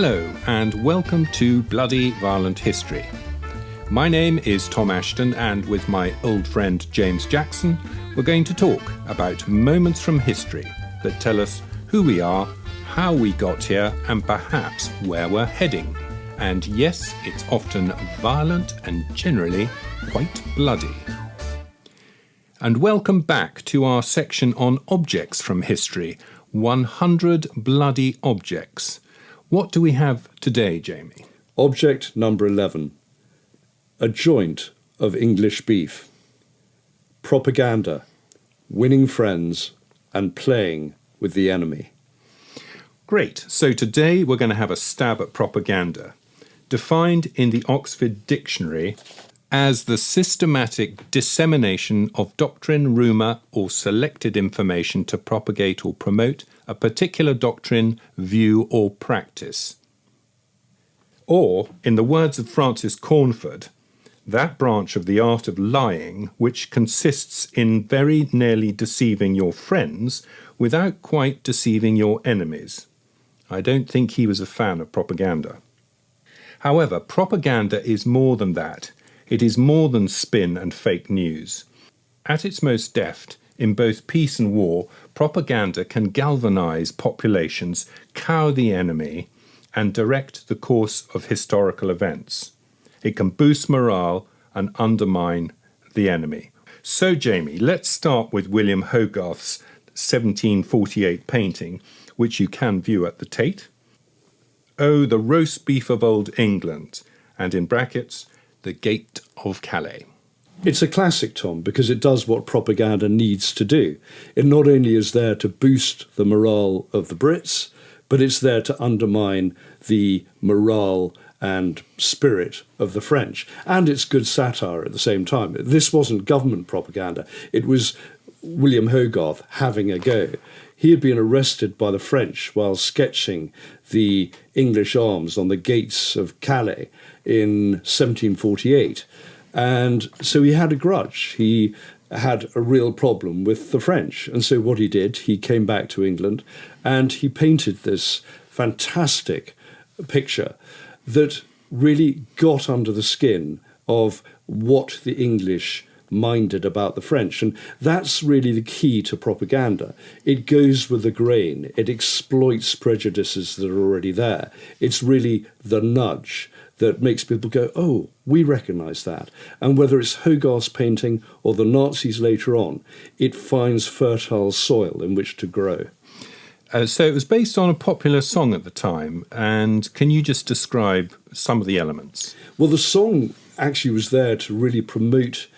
Hello and welcome to Bloody Violent History. My name is Tom Ashton, and with my old friend James Jackson, we're going to talk about moments from history that tell us who we are, how we got here, and perhaps where we're heading. And yes, it's often violent and generally quite bloody. And welcome back to our section on objects from history, 100 bloody objects. What do we have today, Jamie? Object number 11. A joint of English beef. Propaganda, winning friends, and playing with the enemy. Great. So today we're going to have a stab at propaganda, defined in the Oxford Dictionary as the systematic dissemination of doctrine, rumour, or selected information to propagate or promote a particular doctrine, view, or practice. Or, in the words of Francis Cornford, that branch of the art of lying which consists in very nearly deceiving your friends without quite deceiving your enemies. I don't think he was a fan of propaganda. However, propaganda is more than that. It is more than spin and fake news. At its most deft, in both peace and war, propaganda can galvanise populations, cow the enemy, and direct the course of historical events. It can boost morale and undermine the enemy. So, Jamie, let's start with William Hogarth's 1748 painting, which you can view at the Tate. Oh, the roast beef of old England, and in brackets, the Gate of Calais. It's a classic, Tom, because it does what propaganda needs to do. It not only is there to boost the morale of the Brits, but it's there to undermine the morale and spirit of the French. And it's good satire at the same time. This wasn't government propaganda. It was William Hogarth having a go. He had been arrested by the French while sketching the English arms on the gates of Calais in 1748. And so he had a grudge. He had a real problem with the French. And so what he did, he came back to England and he painted this fantastic picture that really got under the skin of what the English minded about the French. And that's really the key to propaganda. It goes with the grain. It exploits prejudices that are already there. It's really the nudge that makes people go, oh, we recognise that. And whether it's Hogarth's painting or the Nazis later on, it finds fertile soil in which to grow. So it was based on a popular song at the time, and can you just describe some of the elements? Well, the song actually was there to really promote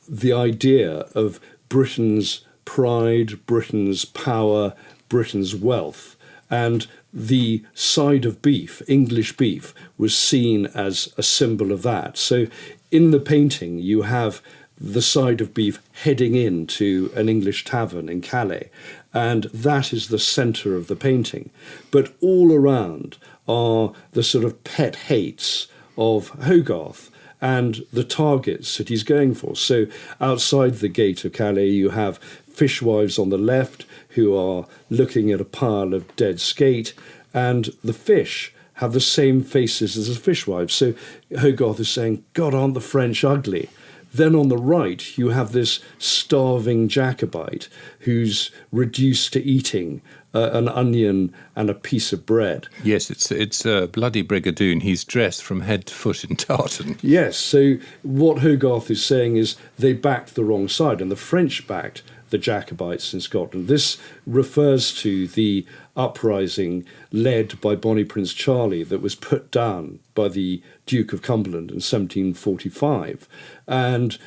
the idea of Britain's pride, Britain's power, Britain's wealth. And the side of beef, English beef, was seen as a symbol of that. So in the painting, you have the side of beef heading into an English tavern in Calais, and that is the centre of the painting. But all around are the sort of pet hates of Hogarth and the targets that he's going for. So outside the gate of Calais, you have fishwives on the left who are looking at a pile of dead skate, and the fish have the same faces as the fishwives. So Hogarth is saying, God, aren't the French ugly? Then on the right, you have this starving Jacobite who's reduced to eating an onion and a piece of bread. Yes, it's a bloody brigadoon. He's dressed from head to foot in tartan. Yes, so what Hogarth is saying is they backed the wrong side, and the French backed the Jacobites in Scotland. This refers to the uprising led by Bonnie Prince Charlie that was put down by the Duke of Cumberland in 1745. And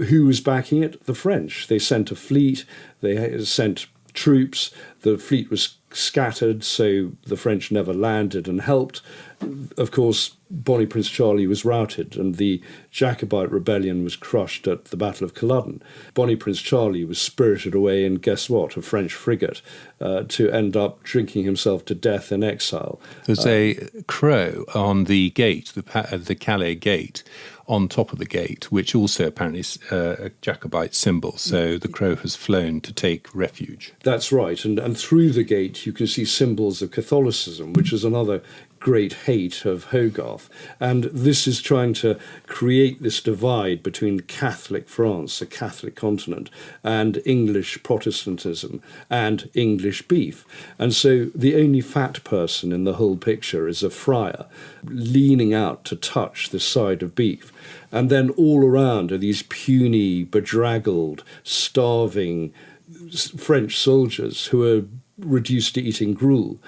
who was backing it? The French. They sent a fleet, they sent troops, the fleet was scattered, so the French never landed and helped. Of course, Bonnie Prince Charlie was routed and the Jacobite rebellion was crushed at the Battle of Culloden. Bonnie Prince Charlie was spirited away in, guess what, a French frigate to end up drinking himself to death in exile. There's a crow on the gate, the Calais gate, on top of the gate, which also apparently is a Jacobite symbol. So the crow has flown to take refuge. That's right. And through the gate, you can see symbols of Catholicism, which is another great hate of Hogarth. And this is trying to create this divide between Catholic France, a Catholic continent, and English Protestantism and English beef. And so the only fat person in the whole picture is a friar leaning out to touch this side of beef. And then all around are these puny, bedraggled, starving French soldiers who are reduced to eating gruel.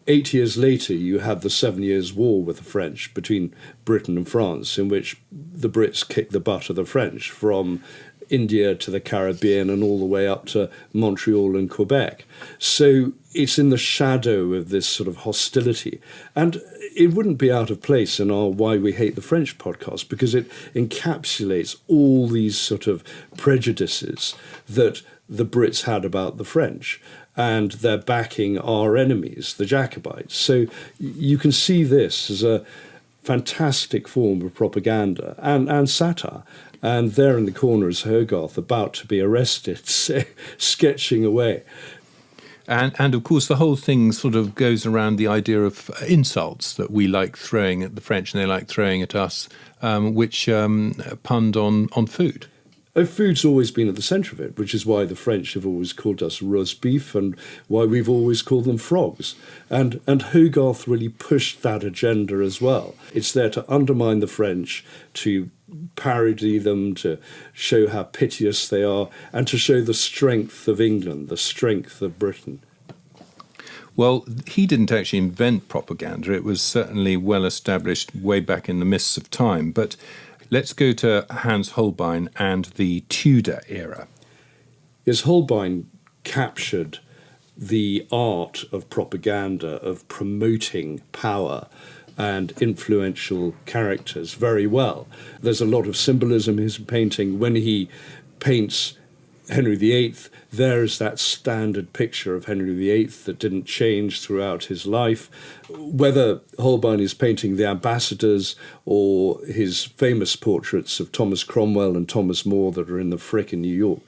8 years later, you have the 7 Years' War with the French between Britain and France, in which the Brits kicked the butt of the French from India to the Caribbean and all the way up to Montreal and Quebec. So it's in the shadow of this sort of hostility. And it wouldn't be out of place in our Why We Hate the French podcast, because it encapsulates all these sort of prejudices that the Brits had about the French, and they're backing our enemies, the Jacobites. So you can see this as a fantastic form of propaganda and satire. And there in the corner is Hogarth about to be arrested, sketching away. And of course, the whole thing sort of goes around the idea of insults that we like throwing at the French and they like throwing at us, which punned on food. Food's always been at the centre of it, which is why the French have always called us roast beef and why we've always called them frogs. And Hogarth really pushed that agenda as well. It's there to undermine the French, to parody them, to show how piteous they are, and to show the strength of England, the strength of Britain. Well, he didn't actually invent propaganda. It was certainly well established way back in the mists of time. But let's go to Hans Holbein and the Tudor era. Yes, Holbein captured the art of propaganda, of promoting power and influential characters very well. There's a lot of symbolism in his painting. When he paints Henry VIII, there is that standard picture of Henry VIII that didn't change throughout his life. Whether Holbein is painting the ambassadors or his famous portraits of Thomas Cromwell and Thomas More that are in the Frick in New York,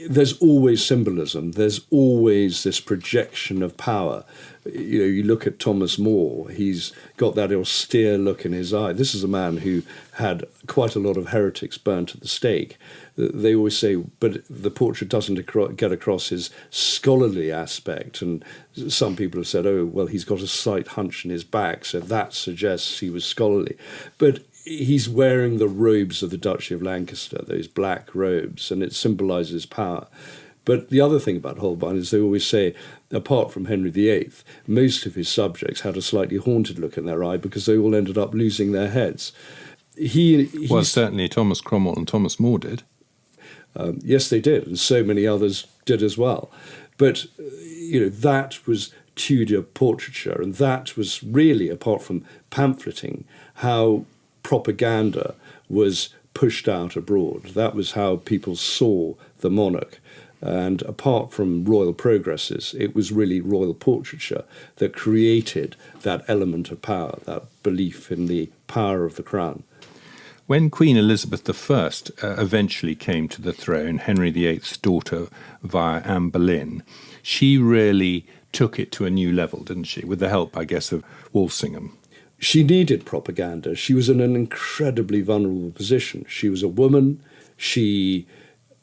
there's always symbolism. There's always this projection of power. You know, you look at Thomas More, he's got that austere look in his eye. This is a man who had quite a lot of heretics burnt at the stake. They always say, but the portrait doesn't get across his scholarly aspect. And some people have said, oh, well, he's got a slight hunch in his back, so that suggests he was scholarly. But he's wearing the robes of the Duchy of Lancaster, those black robes, and it symbolises power. But the other thing about Holbein is they always say, apart from Henry VIII, most of his subjects had a slightly haunted look in their eye because they all ended up losing their heads. Well, certainly Thomas Cromwell and Thomas More did. Yes, they did, and so many others did as well. But, that was Tudor portraiture, and that was really, apart from pamphleting, how propaganda was pushed out abroad. That was how people saw the monarch. And apart from royal progresses, it was really royal portraiture that created that element of power, that belief in the power of the crown. When Queen Elizabeth I eventually came to the throne, Henry VIII's daughter via Anne Boleyn, she really took it to a new level, didn't she? With the help, I guess, of Walsingham. She needed propaganda. She was in an incredibly vulnerable position. She was a woman. She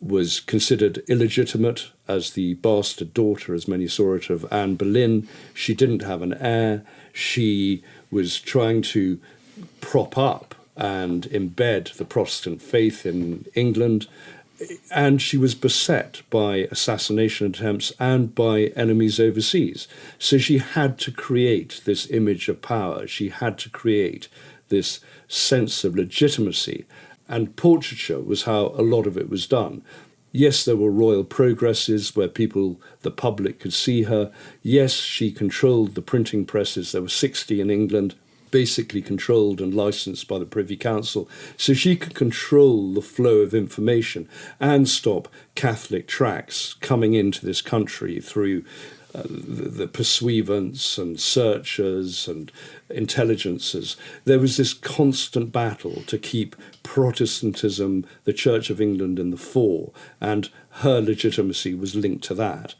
was considered illegitimate as the bastard daughter, as many saw it, of Anne Boleyn. She didn't have an heir. She was trying to prop up and embed the Protestant faith in England. And she was beset by assassination attempts and by enemies overseas. So she had to create this image of power. She had to create this sense of legitimacy. And portraiture was how a lot of it was done. Yes, there were royal progresses where the public could see her. Yes, she controlled the printing presses. There were 60 in England, basically controlled and licensed by the Privy Council. So she could control the flow of information and stop Catholic tracts coming into this country through the pursuivants and searchers and intelligencers. There was this constant battle to keep Protestantism, the Church of England, in the fore, and her legitimacy was linked to that.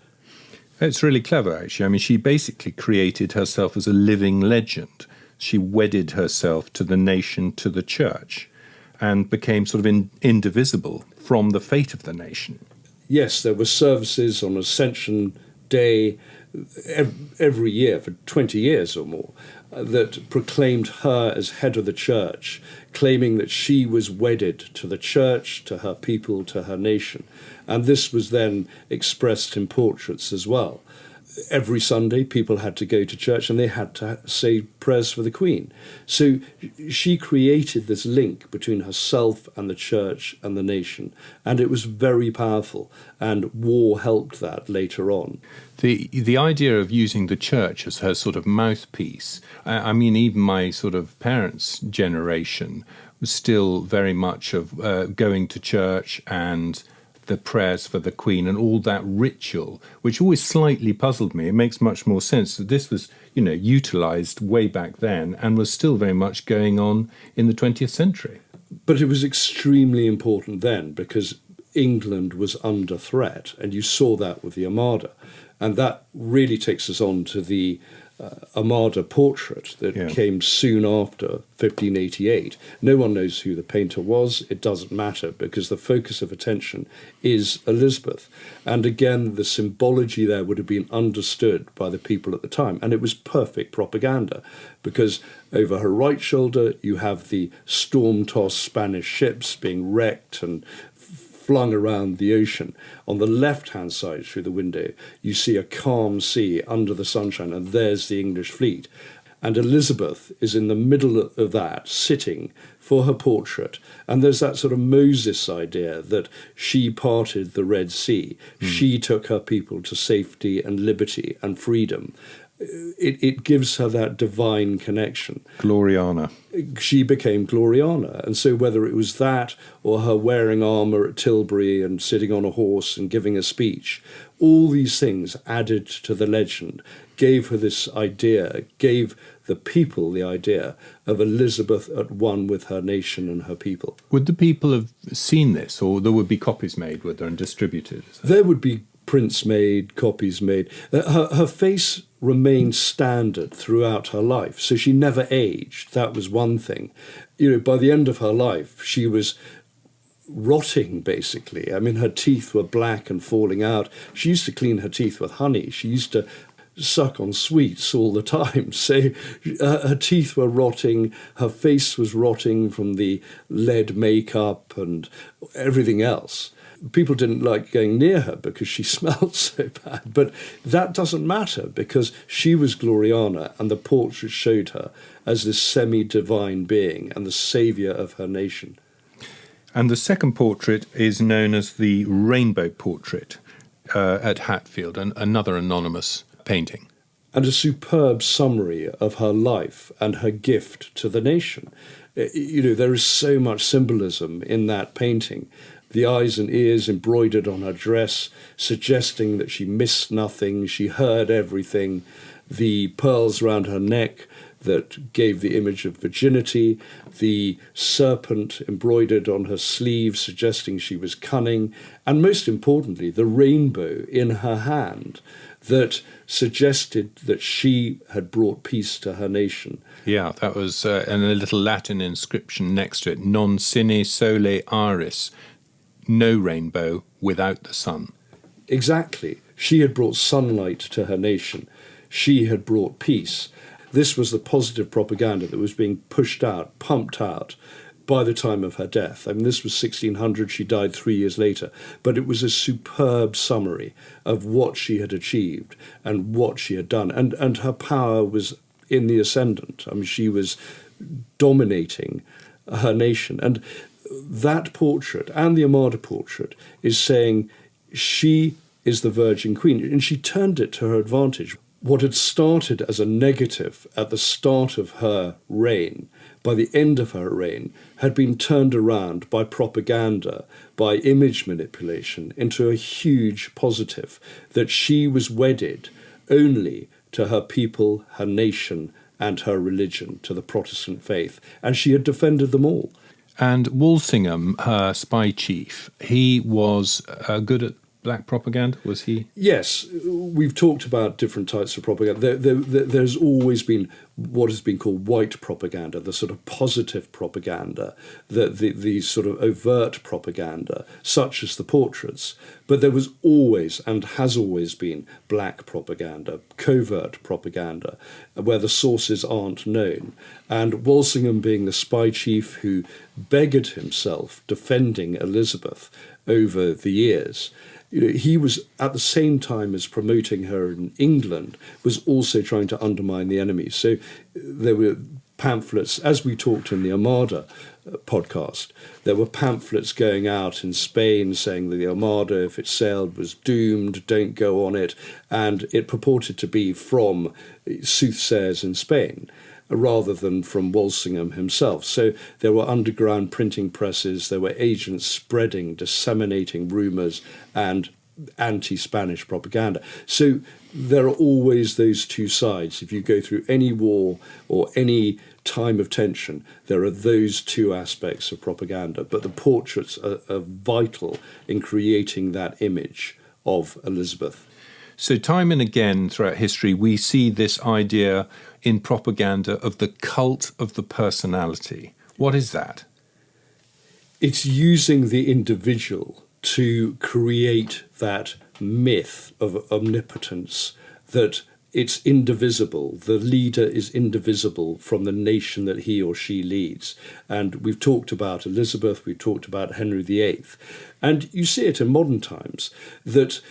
It's really clever, actually. I mean, she basically created herself as a living legend. She wedded herself to the nation, to the church, and became sort of indivisible from the fate of the nation. Yes, there were services on Ascension Day every year for 20 years or more that proclaimed her as head of the church, claiming that she was wedded to the church, to her people, to her nation. And this was then expressed in portraits as well. Every Sunday, people had to go to church and they had to say prayers for the Queen. So she created this link between herself and the church and the nation, and it was very powerful, and war helped that later on. The idea of using the church as her sort of mouthpiece, I mean, even my sort of parents' generation was still very much of going to church and the prayers for the Queen and all that ritual, which always slightly puzzled me. It makes much more sense that this was, utilised way back then and was still very much going on in the 20th century. But it was extremely important then because England was under threat, and you saw that with the Armada. And that really takes us on to the Armada portrait that came soon after 1588. No one knows who the painter was. It doesn't matter because the focus of attention is Elizabeth. And again, the symbology there would have been understood by the people at the time. And it was perfect propaganda because over her right shoulder, you have the storm-tossed Spanish ships being wrecked and flung around the ocean. On the left-hand side through the window, you see a calm sea under the sunshine, and there's the English fleet. And Elizabeth is in the middle of that, sitting for her portrait. And there's that sort of Moses idea that she parted the Red Sea. She took her people to safety and liberty and freedom. It gives her that divine connection. Gloriana. She became Gloriana. And so whether it was that or her wearing armour at Tilbury and sitting on a horse and giving a speech, all these things added to the legend, gave her this idea, gave the people the idea of Elizabeth at one with her nation and her people. Would the people have seen this, or there would be copies made with her and distributed? There would be prints made, copies made. Her face remained standard throughout her life, so she never aged. That was one thing. By the end of her life, she was rotting, basically. I mean, her teeth were black and falling out. She used to clean her teeth with honey. She used to suck on sweets all the time. So her teeth were rotting, her face was rotting from the lead makeup and everything else. People didn't like going near her because she smelled so bad. But that doesn't matter because she was Gloriana, and the portrait showed her as this semi-divine being and the saviour of her nation. And the second portrait is known as the Rainbow Portrait at Hatfield, another anonymous painting. And a superb summary of her life and her gift to the nation. There is so much symbolism in that painting. The eyes and ears embroidered on her dress, suggesting that she missed nothing, she heard everything. The pearls around her neck that gave the image of virginity. The serpent embroidered on her sleeve, suggesting she was cunning. And most importantly, the rainbow in her hand that suggested that she had brought peace to her nation. Yeah, that was and a little Latin inscription next to it, non sine sole aris, no rainbow without the sun. Exactly. She had brought sunlight to her nation. She had brought peace. This was the positive propaganda that was being pushed out, pumped out by the time of her death. I mean, this was 1600, she died 3 years later, but it was a superb summary of what she had achieved and what she had done. And her power was in the ascendant. I mean, she was dominating her nation. And that portrait and the Armada portrait is saying she is the Virgin Queen, and she turned it to her advantage. What had started as a negative at the start of her reign, by the end of her reign, had been turned around by propaganda, by image manipulation, into a huge positive, that she was wedded only to her people, her nation, and her religion, to the Protestant faith, and she had defended them all. And Walsingham, her spy chief, he was good at black propaganda? Was he? Yes, we've talked about different types of propaganda. There's always been what has been called white propaganda, the sort of positive propaganda, the sort of overt propaganda, such as the portraits. But there was always and has always been black propaganda, covert propaganda, where the sources aren't known. And Walsingham, being the spy chief who beggared himself defending Elizabeth over the years, he was, at the same time as promoting her in England, was also trying to undermine the enemy. So there were pamphlets, as we talked in the Armada podcast, there were pamphlets going out in Spain saying that the Armada, if it sailed, was doomed, don't go on it. And it purported to be from soothsayers in Spain, rather than from Walsingham himself. So there were underground printing presses, there were agents spreading, disseminating rumours and anti-Spanish propaganda. So there are always those two sides. If you go through any war or any time of tension, there are those two aspects of propaganda. But the portraits are vital in creating that image of Elizabeth. So time and again throughout history, we see this idea in propaganda of the cult of the personality. What is that? It's using the individual to create that myth of omnipotence, that it's indivisible. The leader is indivisible from the nation that he or she leads. And we've talked about Elizabeth, we've talked about Henry VIII. And you see it in modern times, that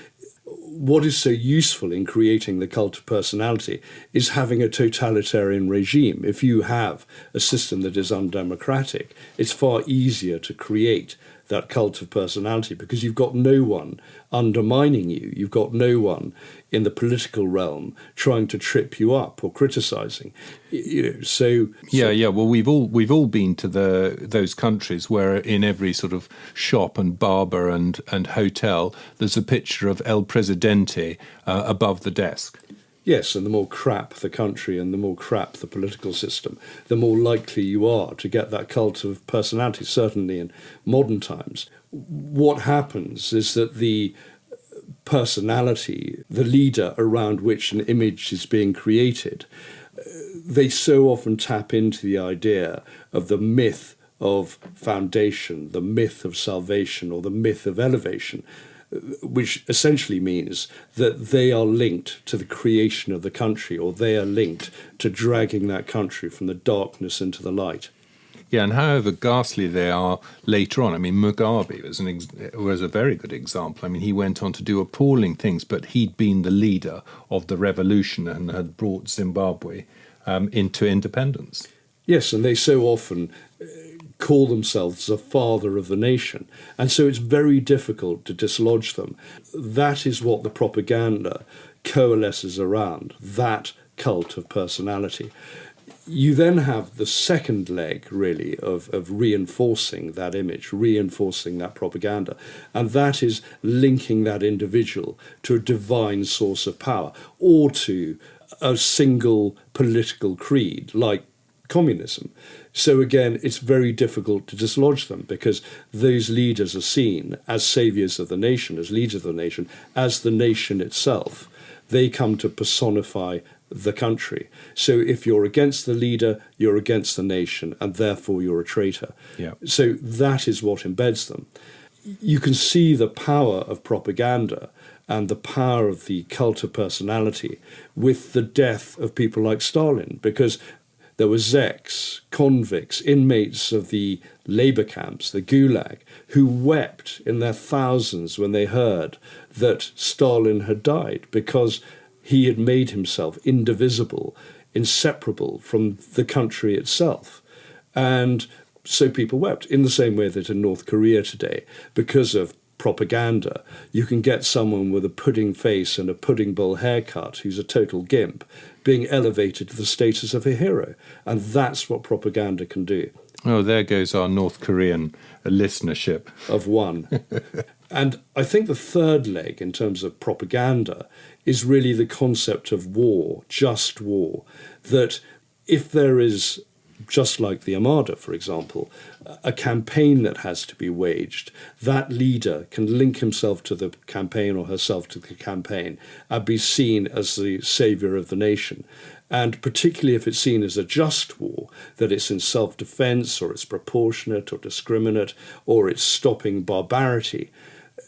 what is so useful in creating the cult of personality is having a totalitarian regime. If you have a system that is undemocratic, it's far easier to create that cult of personality because you've got no one undermining you. You've got no one in the political realm trying to trip you up or criticising. Yeah. Well, we've all been to those countries where in every sort of shop and barber and hotel there's a picture of El Presidente above the desk. Yes, and the more crap the country and the more crap the political system, the more likely you are to get that cult of personality, certainly in modern times. What happens is that the personality, the leader around which an image is being created, they so often tap into the idea of the myth of foundation, the myth of salvation, or the myth of elevation, which essentially means that they are linked to the creation of the country, or they are linked to dragging that country from the darkness into the light. Yeah, and however ghastly they are later on. I mean, Mugabe was a very good example. I mean, he went on to do appalling things, but he'd been the leader of the revolution and had brought Zimbabwe into independence. Yes, and they so often call themselves the father of the nation. And so it's very difficult to dislodge them. That is what the propaganda coalesces around, that cult of personality. You then have the second leg, really, of reinforcing that image, reinforcing that propaganda, and that is linking that individual to a divine source of power or to a single political creed, like communism. So again, it's very difficult to dislodge them because those leaders are seen as saviours of the nation, as leaders of the nation, as the nation itself. They come to personify the country. So if you're against the leader, you're against the nation, and therefore you're a traitor. Yeah. So that is what embeds them. You can see the power of propaganda and the power of the cult of personality with the death of people like Stalin, because there were Czechs, convicts, inmates of the labour camps, the Gulag, who wept in their thousands when they heard that Stalin had died because he had made himself indivisible, inseparable from the country itself. And so people wept, in the same way that in North Korea today, because of propaganda, you can get someone with a pudding face and a pudding bowl haircut who's a total gimp being elevated to the status of a hero. And that's what propaganda can do. Oh, there goes our North Korean listenership. Of one. And I think the third leg in terms of propaganda is really the concept of war, just war, that if there is just like the Armada, for example, a campaign that has to be waged, that leader can link himself to the campaign or herself to the campaign and be seen as the saviour of the nation. And particularly if it's seen as a just war, that it's in self-defence or it's proportionate or discriminate or it's stopping barbarity,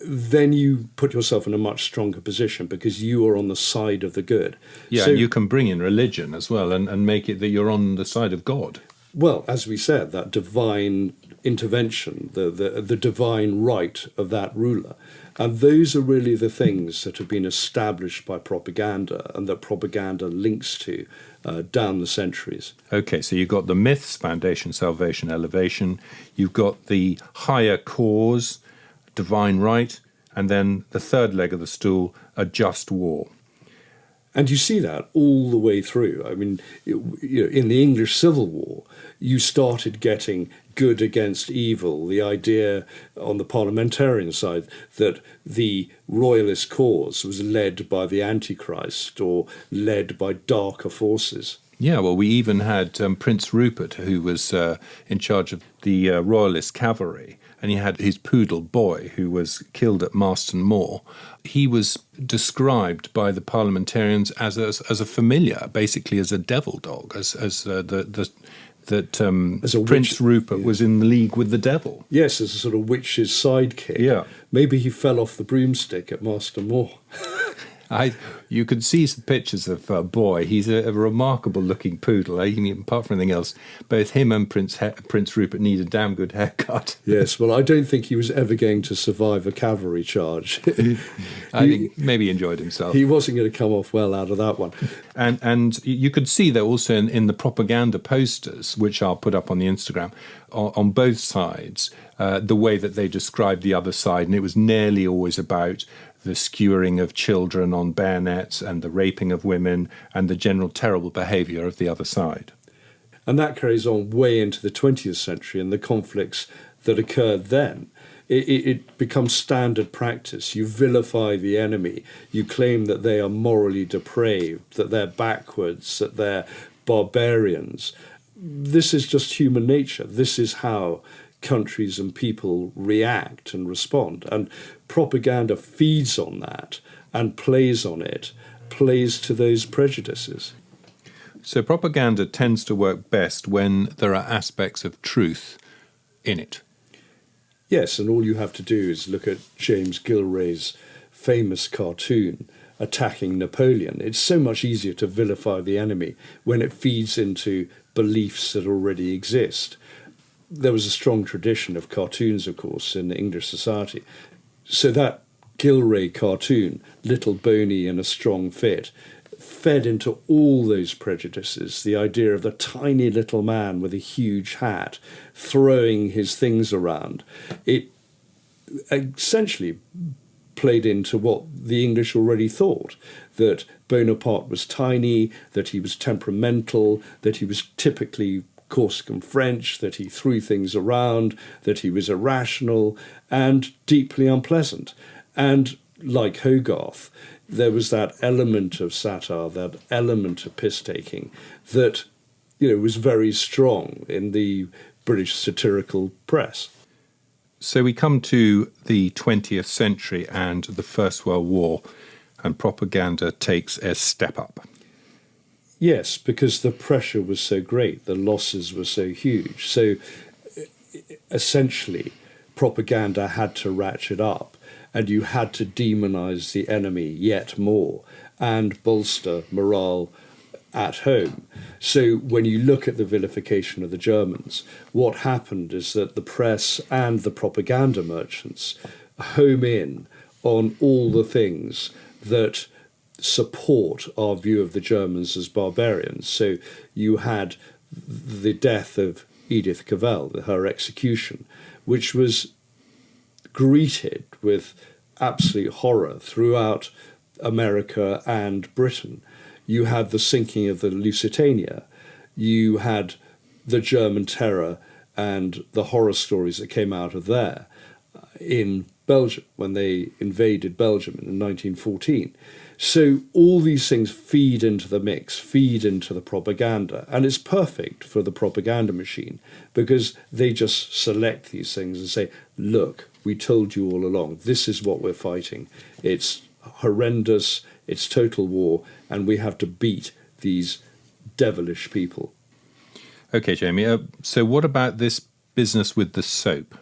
then you put yourself in a much stronger position because you are on the side of the good. Yeah, so, and you can bring in religion as well and make it that you're on the side of God. Well, as we said, that divine intervention, the divine right of that ruler. And those are really the things that have been established by propaganda and that propaganda links to down the centuries. Okay, so you've got the myths, foundation, salvation, elevation. You've got the higher cause, divine right, and then the third leg of the stool, a just war. And you see that all the way through. I mean, in the English Civil War, you started getting good against evil, the idea on the parliamentarian side that the royalist cause was led by the Antichrist or led by darker forces. Yeah, well, we even had Prince Rupert, who was in charge of the royalist cavalry, and he had his poodle boy, who was killed at Marston Moor. He was described by the parliamentarians as a familiar, basically as a devil dog, as Prince Rupert was in league with the devil. Yes, as a sort of witch's sidekick. Yeah. Maybe he fell off the broomstick at Marston Moor. You could see some pictures of Boy. He's a remarkable-looking poodle. Apart from anything else, both him and Prince Rupert need a damn good haircut. Yes, well, I don't think he was ever going to survive a cavalry charge. I think maybe he enjoyed himself. He wasn't going to come off well out of that one. And you could see that also in the propaganda posters, which I'll put up on the Instagram, on both sides, the way that they described the other side. And it was nearly always about the skewering of children on bayonets and the raping of women and the general terrible behaviour of the other side. And that carries on way into the 20th century and the conflicts that occurred then. It becomes standard practice. You vilify the enemy. You claim that they are morally depraved, that they're backwards, that they're barbarians. This is just human nature. This is how countries and people react and respond. And propaganda feeds on that and plays on it, plays to those prejudices. So propaganda tends to work best when there are aspects of truth in it. Yes, and all you have to do is look at James Gilray's famous cartoon attacking Napoleon. It's so much easier to vilify the enemy when it feeds into beliefs that already exist. There was a strong tradition of cartoons, of course, in English society. So that Gilray cartoon, Little Boney in a Strong Fit, fed into all those prejudices, the idea of the tiny little man with a huge hat throwing his things around. It essentially played into what the English already thought, that Bonaparte was tiny, that he was temperamental, that he was typically Corsican French, that he threw things around, that he was irrational and deeply unpleasant. And like Hogarth, there was that element of satire, that element of piss-taking that, was very strong in the British satirical press. So we come to the 20th century and the First World War, and propaganda takes a step up. Yes, because the pressure was so great, the losses were so huge. So essentially, propaganda had to ratchet up, and you had to demonize the enemy yet more and bolster morale at home. So when you look at the vilification of the Germans, what happened is that the press and the propaganda merchants home in on all the things that support our view of the Germans as barbarians. So you had the death of Edith Cavell, her execution, which was greeted with absolute horror throughout America and Britain. You had the sinking of the Lusitania. You had the German terror and the horror stories that came out of there in Belgium when they invaded Belgium in 1914. So all these things feed into the mix, feed into the propaganda, and it's perfect for the propaganda machine because they just select these things and say, look, we told you all along, this is what we're fighting. It's horrendous, it's total war, and we have to beat these devilish people. Okay, Jamie, so what about this business with the soap?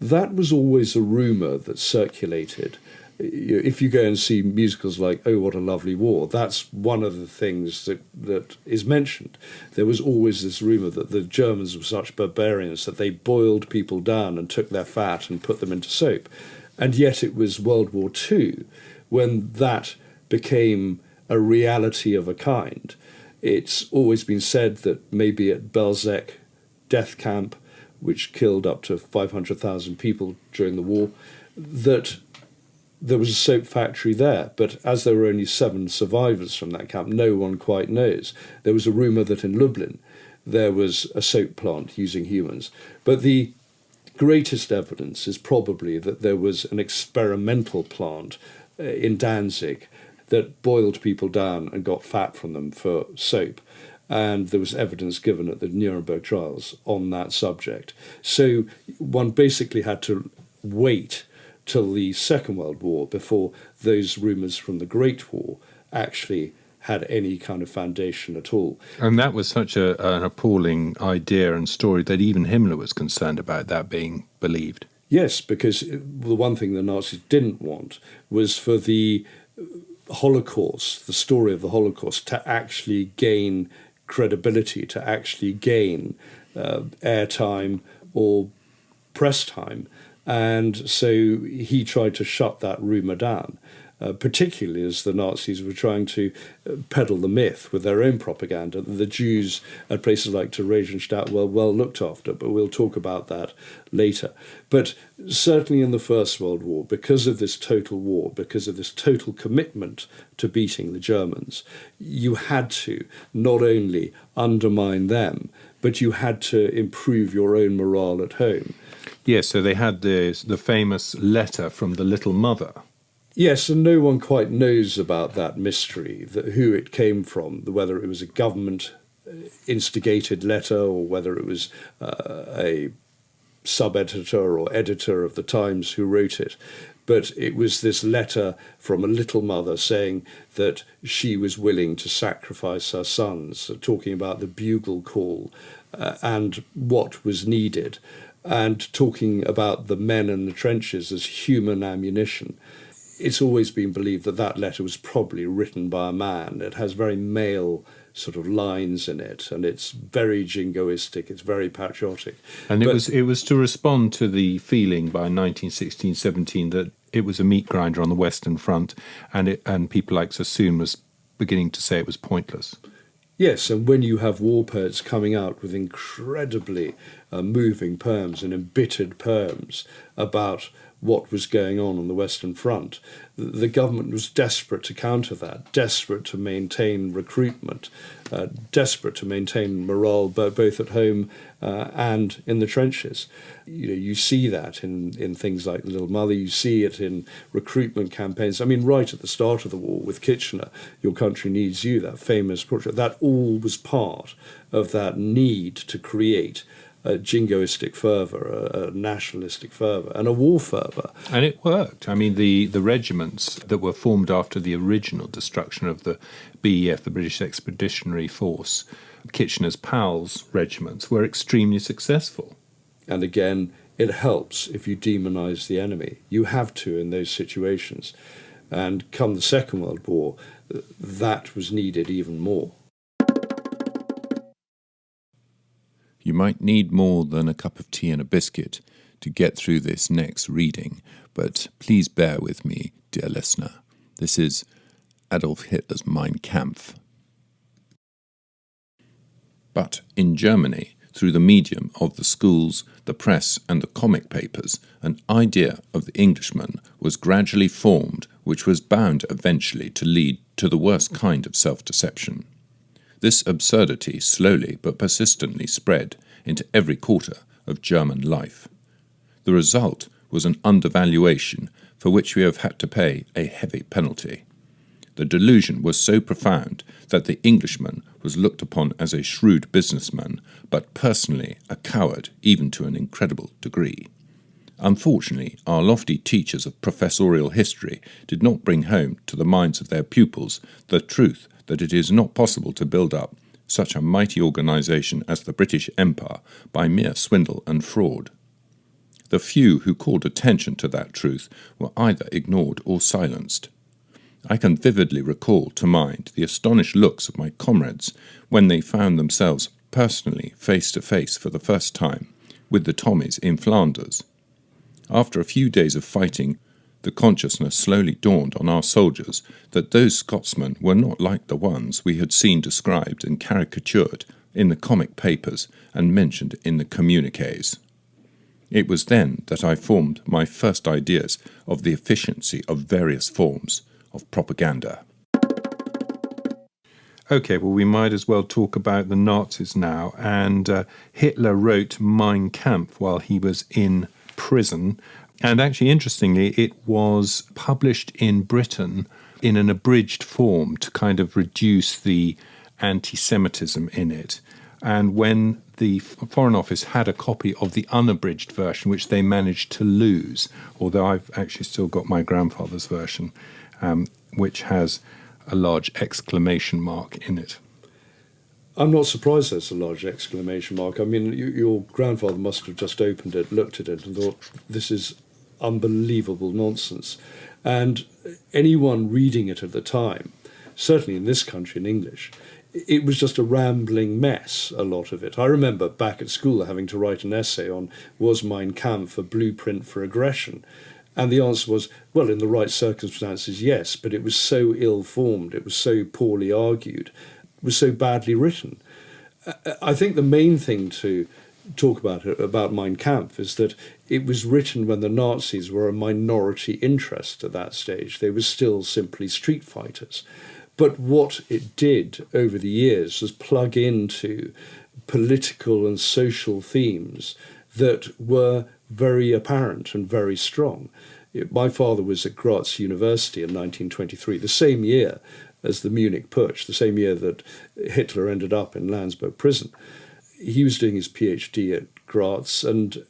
That was always a rumour that circulated. If you go and see musicals like Oh, What a Lovely War, that's one of the things that is mentioned. There was always this rumour that the Germans were such barbarians that they boiled people down and took their fat and put them into soap. And yet it was World War II when that became a reality of a kind. It's always been said that maybe at Belzec death camp, which killed up to 500,000 people during the war, that there was a soap factory there, but as there were only 7 survivors from that camp, no one quite knows. There was a rumour that in Lublin there was a soap plant using humans. But the greatest evidence is probably that there was an experimental plant in Danzig that boiled people down and got fat from them for soap. And there was evidence given at the Nuremberg trials on that subject. So one basically had to wait till the Second World War before those rumours from the Great War actually had any kind of foundation at all. And that was such an appalling idea and story that even Himmler was concerned about that being believed. Yes, because the one thing the Nazis didn't want was for the Holocaust, the story of the Holocaust, to actually gain credibility, to actually gain airtime or press time. And so he tried to shut that rumour down, particularly as the Nazis were trying to peddle the myth with their own propaganda that the Jews at places like Theresienstadt were well looked after, but we'll talk about that later. But certainly in the First World War, because of this total war, because of this total commitment to beating the Germans, you had to not only undermine them, but you had to improve your own morale at home. Yes, so they had the famous letter from the Little Mother. Yes, and no one quite knows about that mystery, who it came from, whether it was a government-instigated letter or whether it was a sub-editor or editor of the Times who wrote it. But it was this letter from a little mother saying that she was willing to sacrifice her sons, talking about the bugle call and what was needed, and talking about the men in the trenches as human ammunition. It's always been believed that that letter was probably written by a man. It has very male sort of lines in it, and it's very jingoistic, it's very patriotic. And it was to respond to the feeling by 1916-17 that it was a meat grinder on the Western Front, and people like Sassoon was beginning to say it was pointless. Yes, and when you have war poets coming out with incredibly moving poems and embittered poems about what was going on the Western Front, the government was desperate to counter that, desperate to maintain recruitment, desperate to maintain morale both at home and in the trenches. You see that in things like Little Mother, you see it in recruitment campaigns. I mean, right at the start of the war with Kitchener, Your Country Needs You, that famous portrait, that all was part of that need to create a jingoistic fervour, a nationalistic fervour, and a war fervour. And it worked. I mean, the regiments that were formed after the original destruction of the BEF, the British Expeditionary Force, Kitchener's PALS regiments, were extremely successful. And again, it helps if you demonise the enemy. You have to in those situations. And come the Second World War, that was needed even more. You might need more than a cup of tea and a biscuit to get through this next reading, but please bear with me, dear listener. This is Adolf Hitler's Mein Kampf. But in Germany, through the medium of the schools, the press and the comic papers, an idea of the Englishman was gradually formed which was bound eventually to lead to the worst kind of self-deception. This absurdity slowly but persistently spread into every quarter of German life. The result was an undervaluation for which we have had to pay a heavy penalty. The delusion was so profound that the Englishman was looked upon as a shrewd businessman, but personally a coward even to an incredible degree. Unfortunately, our lofty teachers of professorial history did not bring home to the minds of their pupils the truth that it is not possible to build up such a mighty organisation as the British Empire by mere swindle and fraud. The few who called attention to that truth were either ignored or silenced. I can vividly recall to mind the astonished looks of my comrades when they found themselves personally face to face for the first time with the Tommies in Flanders. After a few days of fighting, the consciousness slowly dawned on our soldiers that those Scotsmen were not like the ones we had seen described and caricatured in the comic papers and mentioned in the communiques. It was then that I formed my first ideas of the efficiency of various forms of propaganda. Okay, well, we might as well talk about the Nazis now. And Hitler wrote Mein Kampf while he was in prison. And actually, interestingly, it was published in Britain in an abridged form to kind of reduce the anti-Semitism in it. And when the Foreign Office had a copy of the unabridged version, which they managed to lose, although I've actually still got my grandfather's version, which has a large exclamation mark in it. I'm not surprised there's a large exclamation mark. I mean, your grandfather must have just opened it, looked at it, and thought, this is unbelievable nonsense. And anyone reading it at the time, certainly in this country in English, it was just a rambling mess, a lot of it. I remember back at school having to write an essay on, was Mein Kampf a blueprint for aggression? And the answer was, well, in the right circumstances, yes, but it was so ill-formed, it was so poorly argued, it was so badly written. I think the main thing to talk about Mein Kampf is that it was written when the Nazis were a minority interest at that stage. They were still simply street fighters. But what it did over the years was plug into political and social themes that were very apparent and very strong. My father was at Graz University in 1923, the same year as the Munich Putsch, the same year that Hitler ended up in Landsberg prison. He was doing his PhD at Graz, and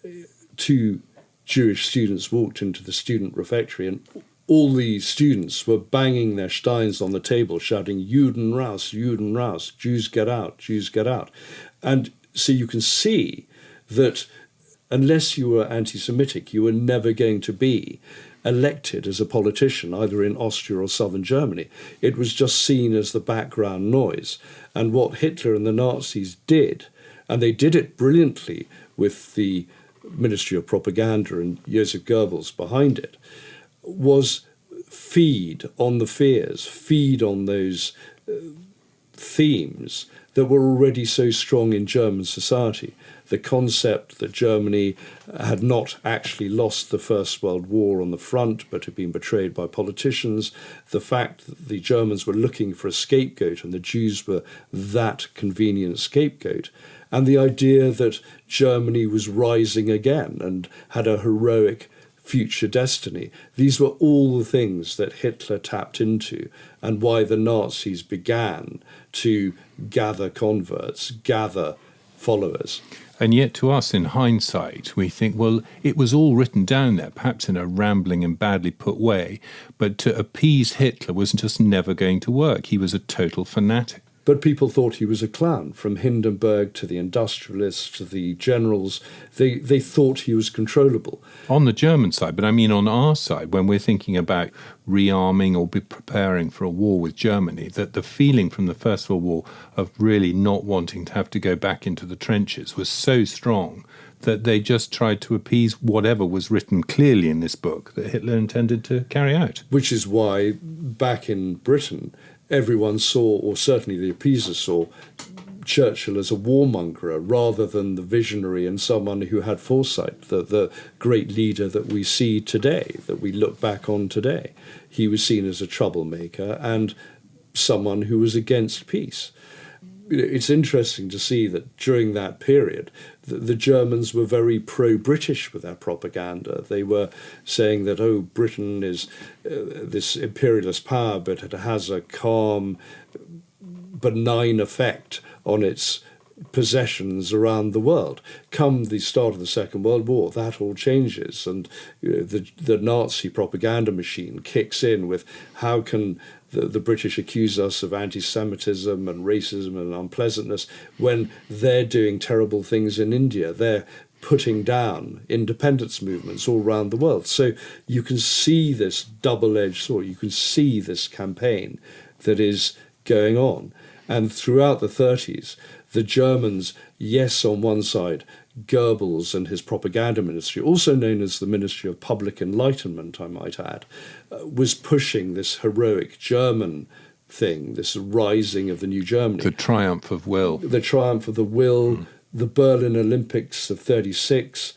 two Jewish students walked into the student refectory, and all the students were banging their steins on the table, shouting, Juden raus, Juden raus, Jews get out, Jews get out. And so you can see that unless you were anti-Semitic, you were never going to be elected as a politician, either in Austria or Southern Germany. It was just seen as the background noise. And what Hitler and the Nazis did, and they did it brilliantly with the Ministry of Propaganda and Josef Goebbels behind it, was feed on the fears, feed on those themes that were already so strong in German society. The concept that Germany had not actually lost the First World War on the front, but had been betrayed by politicians, the fact that the Germans were looking for a scapegoat and the Jews were that convenient scapegoat, and the idea that Germany was rising again and had a heroic future destiny. These were all the things that Hitler tapped into, and why the Nazis began to gather converts, gather followers. And yet to us, in hindsight, we think, well, it was all written down there, perhaps in a rambling and badly put way, but to appease Hitler was just never going to work. He was a total fanatic. But people thought he was a clown, from Hindenburg to the industrialists to the generals. They thought he was controllable. On the German side, but I mean on our side, when we're thinking about rearming or be preparing for a war with Germany, that the feeling from the First World War of really not wanting to have to go back into the trenches was so strong that they just tried to appease whatever was written clearly in this book that Hitler intended to carry out. Which is why back in Britain, everyone saw, or certainly the appeasers saw, Churchill as a warmonger rather than the visionary and someone who had foresight, the great leader that we see today, that we look back on today. He was seen as a troublemaker and someone who was against peace. it's interesting to see that during that period, the Germans were very pro-British with their propaganda. They were saying that, oh, Britain is this imperialist power, but it has a calm, benign effect on its possessions around the world. Come the start of the Second World War, that all changes, and the Nazi propaganda machine kicks in with how can the British accuse us of anti-Semitism and racism and unpleasantness when they're doing terrible things in India. They're putting down independence movements all around the world. So you can see this double-edged sword. You can see this campaign that is going on. And throughout the 30s, the Germans, yes, on one side, Goebbels and his propaganda ministry, also known as the Ministry of Public Enlightenment, I might add, was pushing this heroic German thing, this rising of the new Germany. The triumph of will. The triumph of the will, the Berlin Olympics of 36,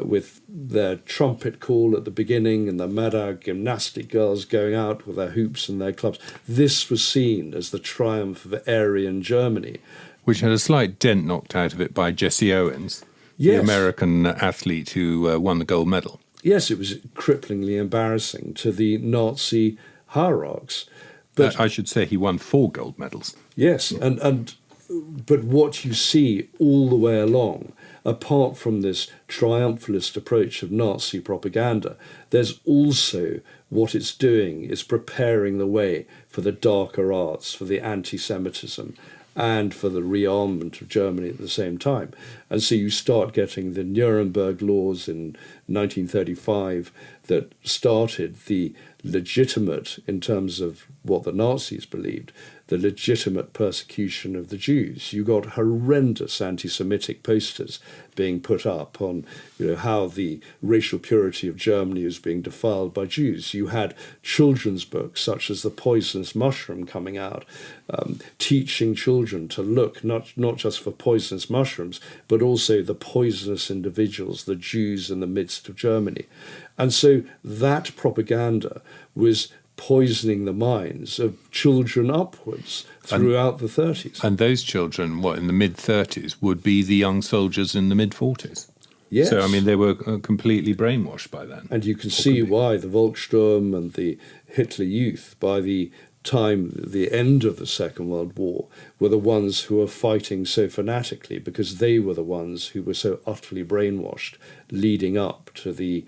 with their trumpet call at the beginning and the Madar gymnastic girls going out with their hoops and their clubs. This was seen as the triumph of Aryan Germany. Which had a slight dent knocked out of it by Jesse Owens, Yes. the American athlete who won the gold medal. Yes, it was cripplingly embarrassing to the Nazi hierarchs. But I should say he won 4 gold medals. yes, but what you see all the way along, apart from this triumphalist approach of Nazi propaganda, there's also what it's doing is preparing the way for the darker arts, for the anti-Semitism, and for the rearmament of Germany at the same time. And so you start getting the Nuremberg laws in 1935 that started the legitimate, in terms of what the Nazis believed, the legitimate persecution of the Jews. You got horrendous anti-Semitic posters being put up on, how the racial purity of Germany was being defiled by Jews. You had children's books such as The Poisonous Mushroom coming out, teaching children to look not just for poisonous mushrooms, but also the poisonous individuals, the Jews in the midst of Germany. And so that propaganda was poisoning the minds of children upwards throughout the 30s. And those children, in the mid-30s, would be the young soldiers in the mid-40s. Yes. So, they were completely brainwashed by then. And you can see why the Volkssturm and the Hitler Youth, by the time, the end of the Second World War, were the ones who were fighting so fanatically, because they were the ones who were so utterly brainwashed leading up to the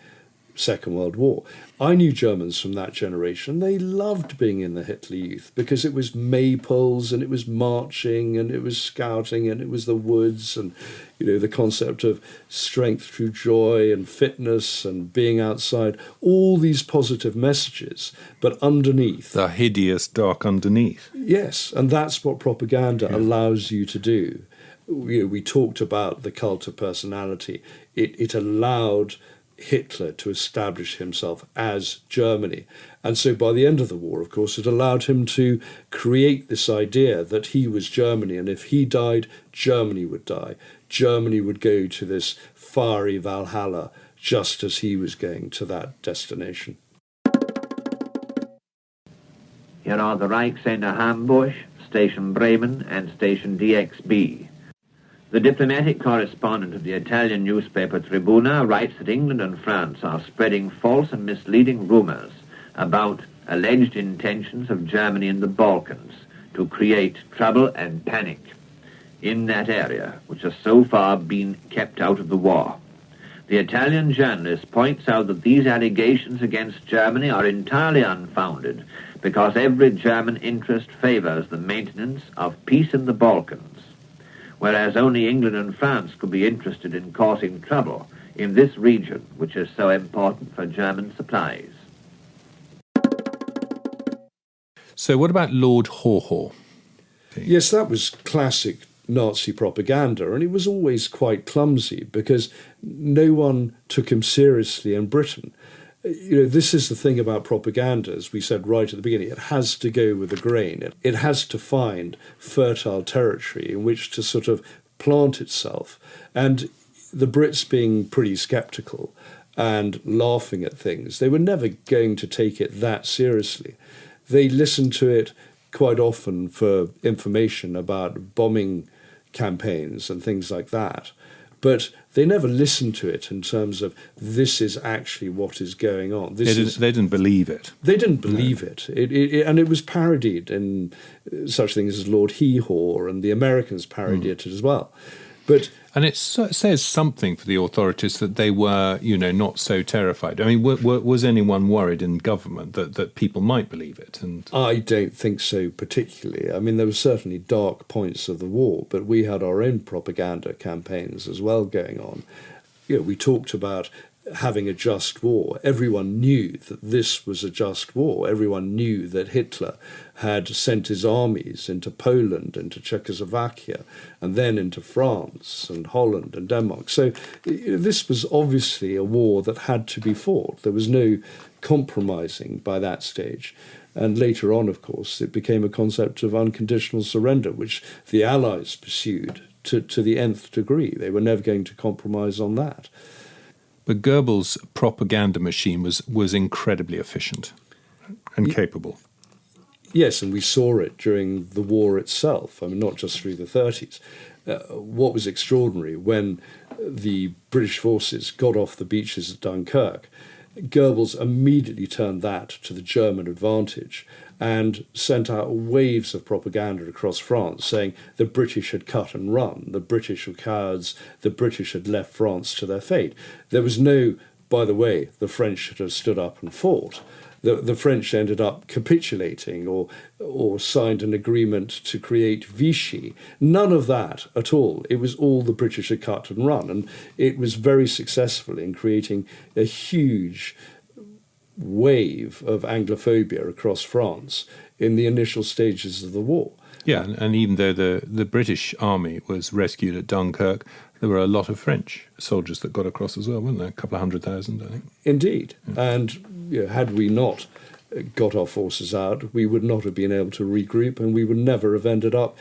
Second World War. I knew Germans from that generation. They loved being in the Hitler Youth because it was maypoles and it was marching and it was scouting and it was the woods and, the concept of strength through joy and fitness and being outside, all these positive messages, but underneath. The hideous dark underneath. Yes, and that's what propaganda allows you to do. We talked about the cult of personality. It allowed Hitler to establish himself as Germany. And so by the end of the war, of course, it allowed him to create this idea that he was Germany, and if he died, Germany would die. Germany would go to this fiery Valhalla just as he was going to that destination. Here are the Reichsender Hamburg, Station Bremen, and Station DXB. The diplomatic correspondent of the Italian newspaper Tribuna writes that England and France are spreading false and misleading rumors about alleged intentions of Germany in the Balkans to create trouble and panic in that area, which has so far been kept out of the war. The Italian journalist points out that these allegations against Germany are entirely unfounded because every German interest favors the maintenance of peace in the Balkans, whereas only England and France could be interested in causing trouble in this region, which is so important for German supplies. So what about Lord Haw Haw? Yes, that was classic Nazi propaganda, and it was always quite clumsy because no one took him seriously in Britain. This is the thing about propaganda, as we said right at the beginning. It has to go with the grain. It has to find fertile territory in which to sort of plant itself. And the Brits being pretty sceptical and laughing at things, they were never going to take it that seriously. They listened to it quite often for information about bombing campaigns and things like that. But they never listened to it in terms of this is actually what is going on. They didn't believe it. They didn't believe it. And it was parodied in such things as Lord Haw Haw, and the Americans parodied it as well. And it says something for the authorities that they were, not so terrified. I mean, was anyone worried in government that people might believe it? And I don't think so particularly. I mean, there were certainly dark points of the war, but we had our own propaganda campaigns as well going on. We talked about having a just war. Everyone knew that this was a just war. Everyone knew that Hitler had sent his armies into Poland, into Czechoslovakia, and then into France and Holland and Denmark. So this was obviously a war that had to be fought. There was no compromising by that stage. And later on, of course, it became a concept of unconditional surrender, which the Allies pursued to the nth degree. They were never going to compromise on that. But Goebbels' propaganda machine was incredibly efficient and capable. Yes, and we saw it during the war itself. I mean, not just through the 30s. What was extraordinary, when the British forces got off the beaches at Dunkirk, Goebbels immediately turned that to the German advantage and sent out waves of propaganda across France saying the British had cut and run, the British were cowards, the British had left France to their fate. There was no, by the way, the French should have stood up and fought. The French ended up capitulating or signed an agreement to create Vichy. None of that at all. It was all the British had cut and run. And it was very successful in creating a huge wave of Anglophobia across France in the initial stages of the war. Yeah, and even though the British army was rescued at Dunkirk, there were a lot of French soldiers that got across as well, weren't there? A couple of 100,000, I think. Indeed. Yeah. And had we not got our forces out, we would not have been able to regroup, and we would never have ended up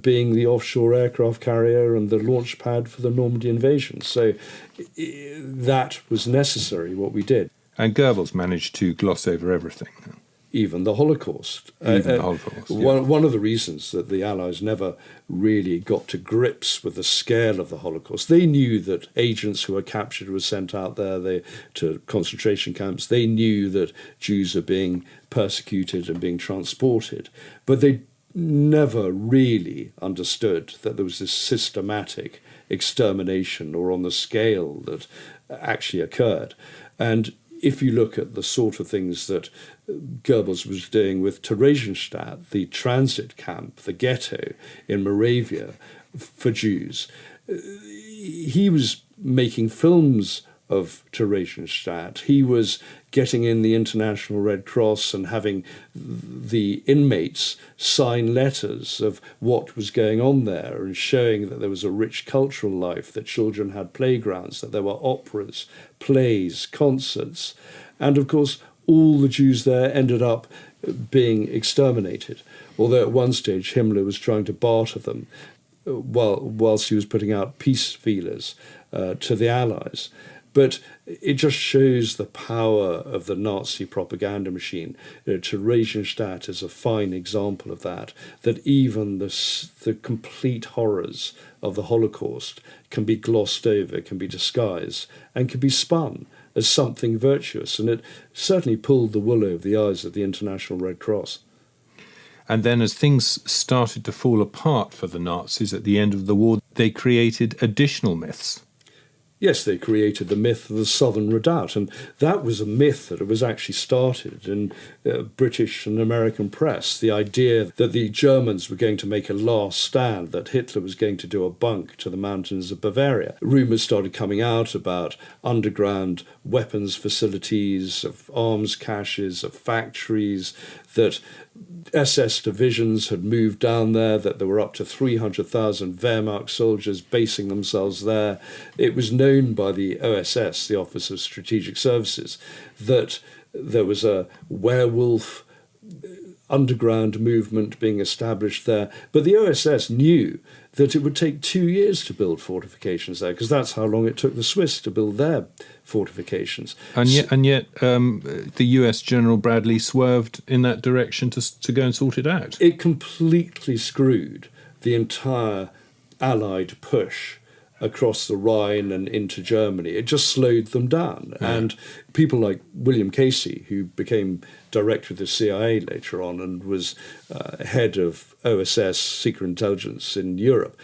being the offshore aircraft carrier and the launch pad for the Normandy invasion. So that was necessary, what we did. And Goebbels managed to gloss over everything. Even the Holocaust. The Holocaust, yeah. One of the reasons that the Allies never really got to grips with the scale of the Holocaust, they knew that agents who were captured were sent out there to concentration camps. They knew that Jews are being persecuted and being transported, but they never really understood that there was this systematic extermination or on the scale that actually occurred. And if you look at the sort of things that Goebbels was doing with Theresienstadt, the transit camp, the ghetto in Moravia for Jews, he was making films of Theresienstadt. He was getting in the International Red Cross and having the inmates sign letters of what was going on there and showing that there was a rich cultural life, that children had playgrounds, that there were operas, plays, concerts. And of course, all the Jews there ended up being exterminated, although at one stage Himmler was trying to barter them whilst he was putting out peace feelers to the Allies. But it just shows the power of the Nazi propaganda machine. Theresienstadt is a fine example of that even the complete horrors of the Holocaust can be glossed over, can be disguised, and can be spun as something virtuous. And it certainly pulled the wool over the eyes of the International Red Cross. And then as things started to fall apart for the Nazis at the end of the war, they created additional myths. Yes, they created the myth of the Southern Redoubt, and that was a myth that was actually started in British and American press, the idea that the Germans were going to make a last stand, that Hitler was going to do a bunk to the mountains of Bavaria. Rumours started coming out about underground weapons facilities, of arms caches, of factories, that SS divisions had moved down there, that there were up to 300,000 Wehrmacht soldiers basing themselves there. It was known by the OSS, the Office of Strategic Services, that there was a werewolf underground movement being established there. But the OSS knew that it would take 2 years to build fortifications there, because that's how long it took the Swiss to build their fortifications. And yet, the US General Bradley swerved in that direction to go and sort it out. It completely screwed the entire Allied push across the Rhine and into Germany. It just slowed them down. Yeah. And people like William Casey, who became director of the CIA later on and was head of OSS secret intelligence in Europe,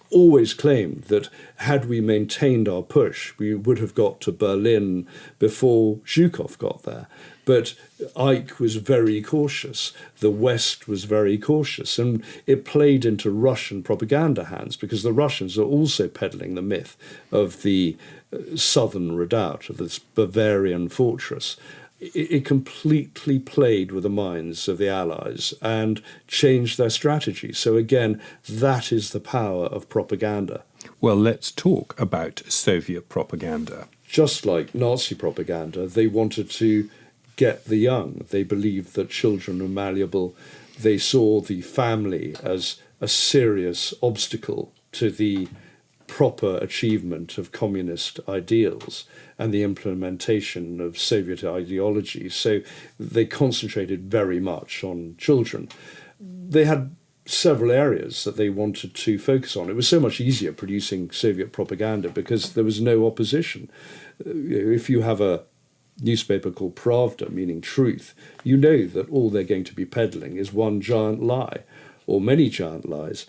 always claimed that had we maintained our push, we would have got to Berlin before Zhukov got there. But Ike was very cautious. The West was very cautious. And it played into Russian propaganda hands, because the Russians are also peddling the myth of the Southern Redoubt, of this Bavarian fortress. It completely played with the minds of the Allies and changed their strategy. So again, that is the power of propaganda. Well, let's talk about Soviet propaganda. Just like Nazi propaganda, they wanted to get the young. They believed that children were malleable. They saw the family as a serious obstacle to the proper achievement of communist ideals and the implementation of Soviet ideology. So they concentrated very much on children. They had several areas that they wanted to focus on. It was so much easier producing Soviet propaganda because there was no opposition. If you have a newspaper called Pravda, meaning truth, you know that all they're going to be peddling is one giant lie or many giant lies.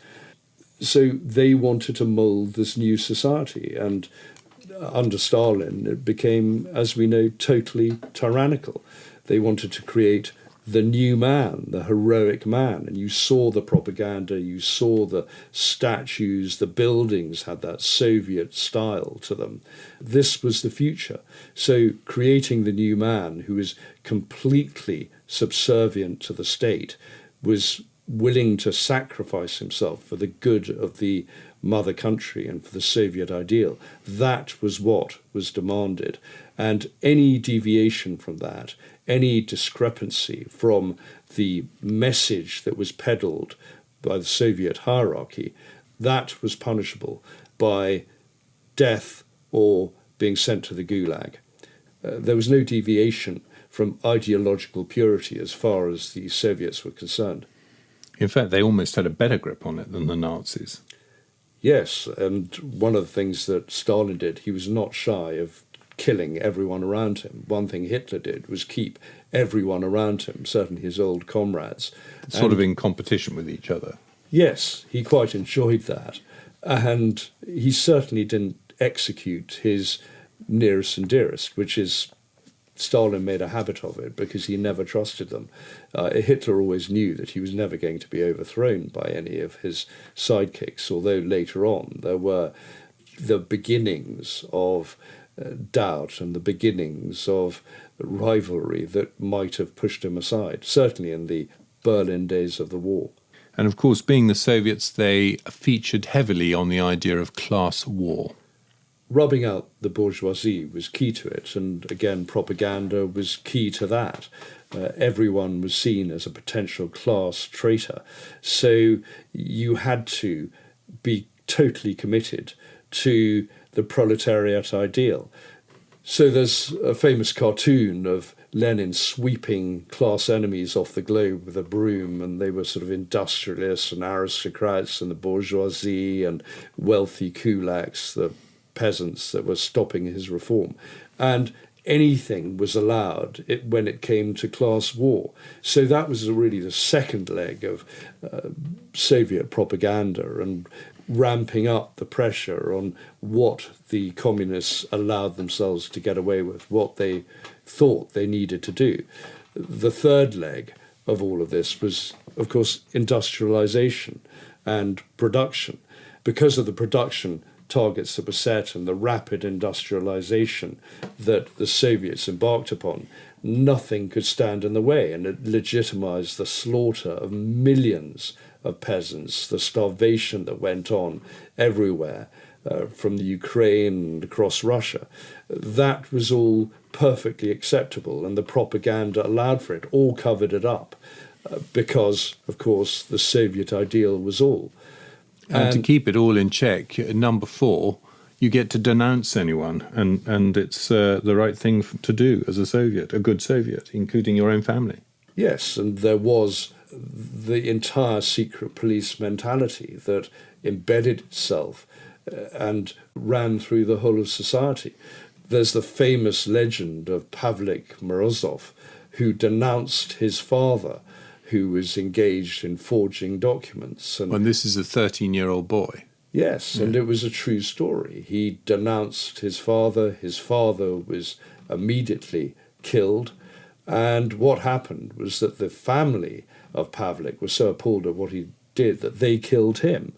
So they wanted to mould this new society, and under Stalin it became, as we know, totally tyrannical. They wanted to create the new man, the heroic man, and you saw the propaganda, you saw the statues, the buildings had that Soviet style to them. This was the future. So creating the new man who was completely subservient to the state, was willing to sacrifice himself for the good of the mother country and for the Soviet ideal. That was what was demanded. And any deviation from that, any discrepancy from the message that was peddled by the Soviet hierarchy, that was punishable by death or being sent to the Gulag. There was no deviation from ideological purity as far as the Soviets were concerned. In fact, they almost had a better grip on it than the Nazis. Yes, and one of the things that Stalin did, he was not shy of killing everyone around him. One thing Hitler did was keep everyone around him, certainly his old comrades. Sort of in competition with each other. Yes, he quite enjoyed that. And he certainly didn't execute his nearest and dearest, which is Stalin made a habit of it because he never trusted them. Hitler always knew that he was never going to be overthrown by any of his sidekicks, although later on there were the beginnings of doubt and the beginnings of rivalry that might have pushed him aside, certainly in the Berlin days of the war. And of course, being the Soviets, they featured heavily on the idea of class war. Rubbing out the bourgeoisie was key to it, and again, propaganda was key to that. Everyone was seen as a potential class traitor, so you had to be totally committed to the proletariat ideal. So there's a famous cartoon of Lenin sweeping class enemies off the globe with a broom, and they were sort of industrialists and aristocrats and the bourgeoisie and wealthy kulaks, the peasants that were stopping his reform. And anything was allowed when it came to class war. So that was really the second leg of Soviet propaganda and ramping up the pressure on what the communists allowed themselves to get away with, what they thought they needed to do. The third leg of all of this was, of course, industrialization and production. Because of the production targets that were set and the rapid industrialization that the Soviets embarked upon, nothing could stand in the way, and it legitimized the slaughter of millions of peasants, the starvation that went on everywhere, from the Ukraine and across Russia. That was all perfectly acceptable, and the propaganda allowed for it, all covered it up. because, of course, the Soviet ideal was all. And to keep it all in check, number 4, you get to denounce anyone, and it's the right thing to do as a Soviet, a good Soviet, including your own family. Yes, and there was the entire secret police mentality that embedded itself and ran through the whole of society. There's the famous legend of Pavlik Morozov, who denounced his father, who was engaged in forging documents. And this is a 13-year-old boy. Yes, and it was a true story. He denounced his father. His father was immediately killed. And what happened was that the family of Pavlik was so appalled at what he did that they killed him.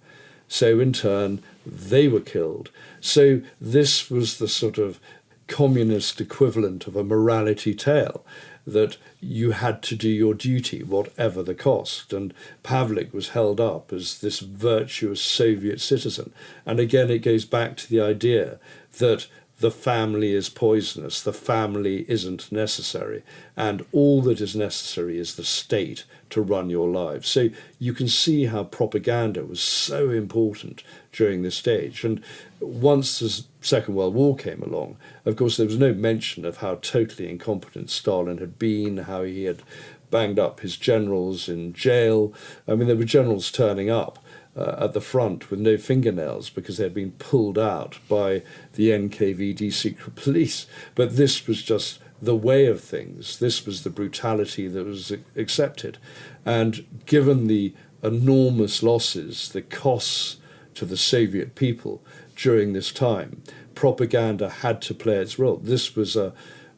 So in turn, they were killed. So this was the sort of communist equivalent of a morality tale, that you had to do your duty, whatever the cost. And Pavlik was held up as this virtuous Soviet citizen. And again, it goes back to the idea that the family is poisonous, the family isn't necessary, and all that is necessary is the state to run your lives. So you can see how propaganda was so important during this stage. And once the Second World War came along, of course, there was no mention of how totally incompetent Stalin had been, how he had banged up his generals in jail. I mean, there were generals turning up at the front with no fingernails because they had been pulled out by the NKVD secret police. But this was just the way of things. This was the brutality that was accepted. And given the enormous losses, the costs to the Soviet people during this time, propaganda had to play its role. This was a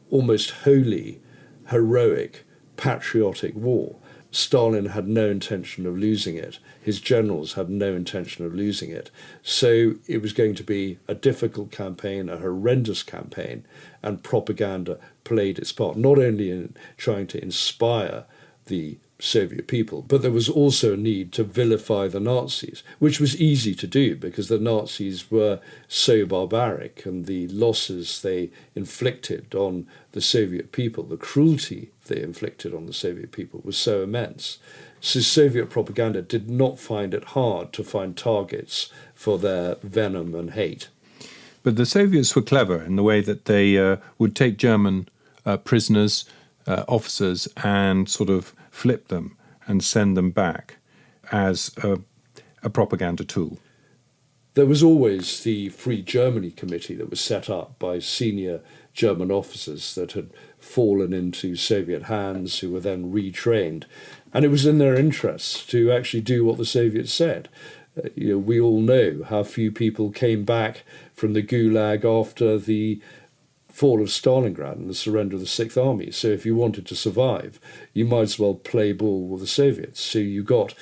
almost wholly heroic, patriotic war. Stalin had no intention of losing it. His generals had no intention of losing it. So it was going to be a difficult campaign, a horrendous campaign, and propaganda played its part, not only in trying to inspire the Soviet people, but there was also a need to vilify the Nazis, which was easy to do because the Nazis were so barbaric, and the losses they inflicted on the Soviet people, the cruelty they inflicted on the Soviet people was so immense. So Soviet propaganda did not find it hard to find targets for their venom and hate. But the Soviets were clever in the way that they would take German prisoners, officers, and sort of flip them and send them back as a propaganda tool. There was always the Free Germany Committee that was set up by senior German officers that had fallen into Soviet hands, who were then retrained. And it was in their interests to actually do what the Soviets said. We all know how few people came back from the Gulag after the fall of Stalingrad and the surrender of the Sixth Army. So if you wanted to survive, you might as well play ball with the Soviets. So you got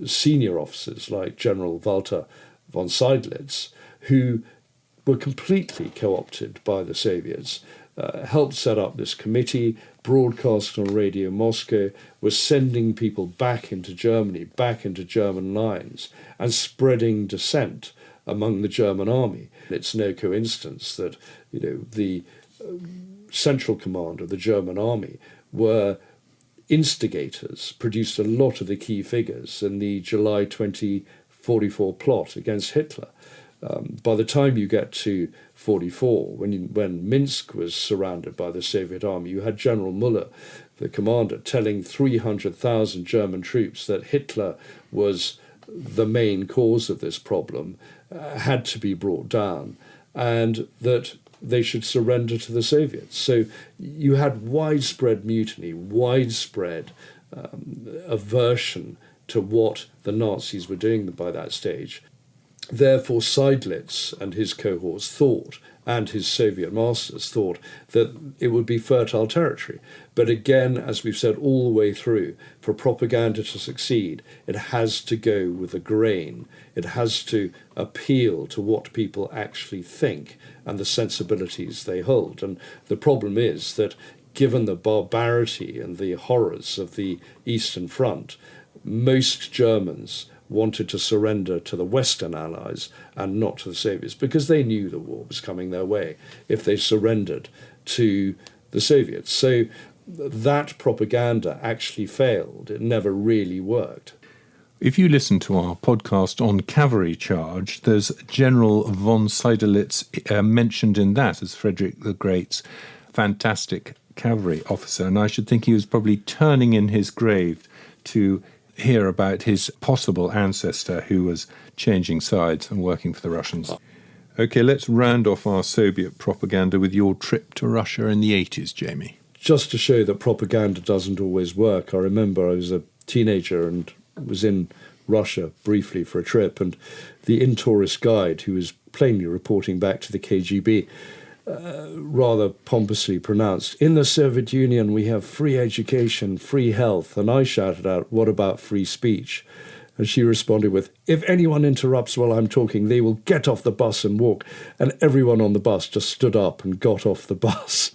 senior officers like General Walter von Seydlitz, who were completely co-opted by the Soviets, helped set up this committee, broadcast on Radio Moscow, was sending people back into Germany, back into German lines, and spreading dissent among the German army. It's no coincidence that the Central Command of the German army were instigators, produced a lot of the key figures in the July 2044 plot against Hitler. By the time you get to 44, when Minsk was surrounded by the Soviet army, you had General Müller, the commander, telling 300,000 German troops that Hitler was the main cause of this problem, had to be brought down, and that they should surrender to the Soviets. So you had widespread mutiny, widespread aversion to what the Nazis were doing by that stage. Therefore, Seydlitz and his cohorts thought, and his Soviet masters thought, that it would be fertile territory. But again, as we've said all the way through, for propaganda to succeed, it has to go with the grain. It has to appeal to what people actually think and the sensibilities they hold. And the problem is that given the barbarity and the horrors of the Eastern Front, most Germans wanted to surrender to the Western Allies and not to the Soviets, because they knew the war was coming their way if they surrendered to the Soviets. So that propaganda actually failed. It never really worked. If you listen to our podcast on cavalry charge, there's General von Seydlitz mentioned in that as Frederick the Great's fantastic cavalry officer, and I should think he was probably turning in his grave to hear about his possible ancestor who was changing sides and working for the Russians. Okay, let's round off our Soviet propaganda with your trip to Russia in the 80s, Jamie. Just to show that propaganda doesn't always work, I remember I was a teenager and was in Russia briefly for a trip, and the in-tourist guide, who was plainly reporting back to the KGB, rather pompously pronounced, "In the Soviet Union we have free education, free health," and I shouted out, "What about free speech?" And she responded with, "If anyone interrupts while I'm talking, they will get off the bus and walk." And everyone on the bus just stood up and got off the bus.